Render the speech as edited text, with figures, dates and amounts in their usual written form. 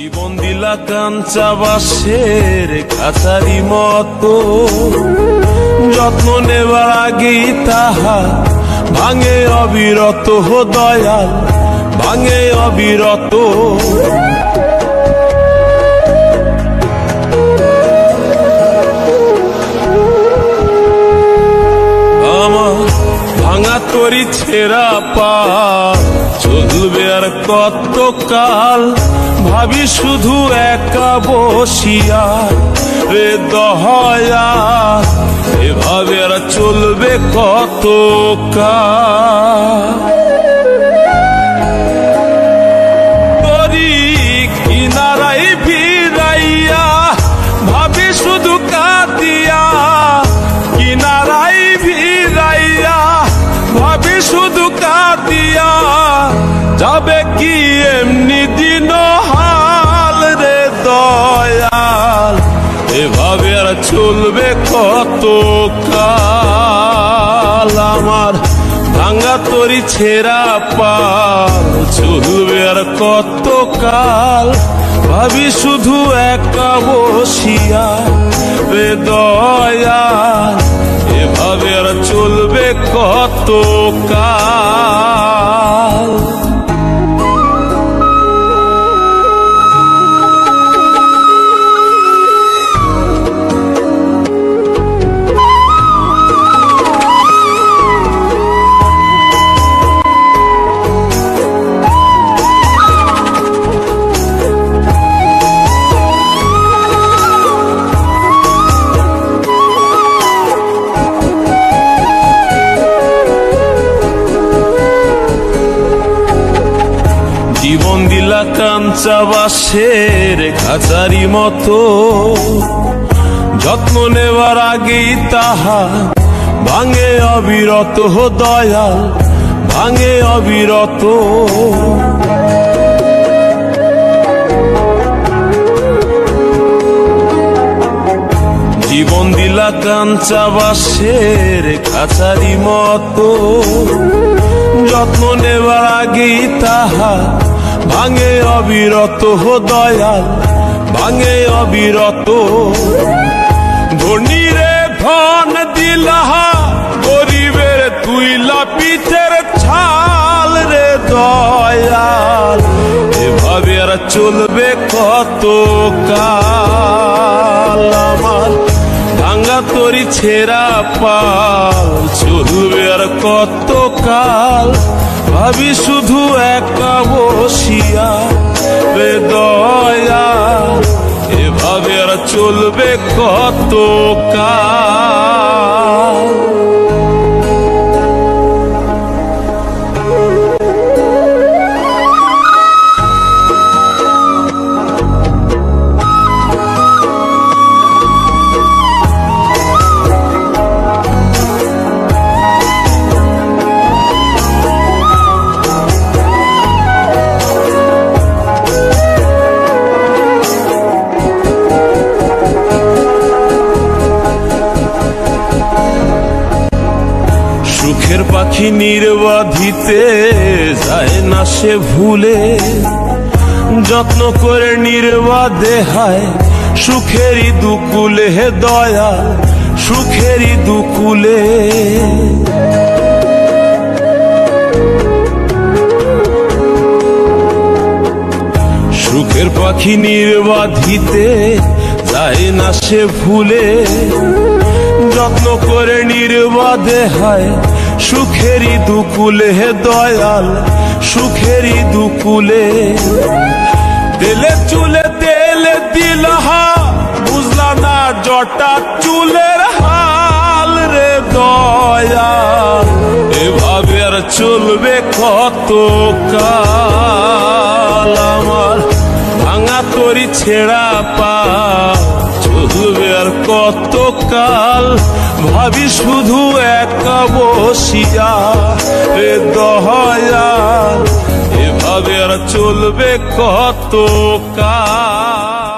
জীবন দিলা কাঞ্চা বাঁশের খাঁচারি মতো, যত্ন নেবার আগেই তাহা ভাঙে অবিরত। দয়াল ভাঙে অবিরত। আমার ভাঙা তরি ছেঁড়া পা চলবে আর কত কাল, ভাবি শুধু একা বসিয়া রে দয়াল, এভাবে আর চলবে কত কাল। তরি কিনারাই ভিড়াইয়া ভাবি শুধু কাঁদিয়া, কিনারাই ভিড়াইয়া ভাবি শুধু কাঁদিয়া, যাবে কি এমনি দিন হাল রে দয়াল, এভাবে আর চলবে কত কাল। আমার ভাঙা তরি ছেঁড়া পাল চলবে আর কত কাল, ভাবি শুধু একা বসিয়া রে দয়াল, এভাবে আর চলবে কত কাল। জীবন দিলা কাঞ্চা বাঁশের খাঁচারি মতো, যত্ন নেবার আগেই তাহা ভাঙে অবিরত। দয়াল ভাঙে অবিরত। জীবন দিলা কাঞ্চা বাঁশের খাঁচারি মতো, যত্ন নেবার আগেই তাহা ভাঙে অবিরত। দয়াল ভাঙে অবিরত। ধনীরে ধন দিলা, গরিবের তুইলা পিঠের ছাল রে দয়াল, এভাবে আর চলবে কত কাল। আমার ভাঙা তরি ছেঁড়া পাল চলবে আর কত কাল, ভাবি শুধু একা বসিয়া রে দয়াল, এভাবে আর চলবে কত কাল। সুখের পাখি নির্বাধিতে যায় না সে ভুলে, যত্ন করে নির্বাধে হায় সুখেরই দুকুলে। হে দয়াল সুখেরই দুকুলে। সুখের পাখি নির্বাধিতে যায় না সে ভুলে, যত্ন করে নির্বাধে হয় সুখেরই দুকুলে। হে দয়াল সুখেরই দুকুলে। তেলে চুলে তেলে দিলহা, বুঝলা না জটা চুলের হাল রে দয়াল, এভাবে আর চলবে কত কাল। আমার ভাঙা তরি ছেঁড়া পা চলবে আর কত কাল, ভাবি শুধু একা বসিয়া রে দয়াল, এভাবে আর চলবে কত কাল।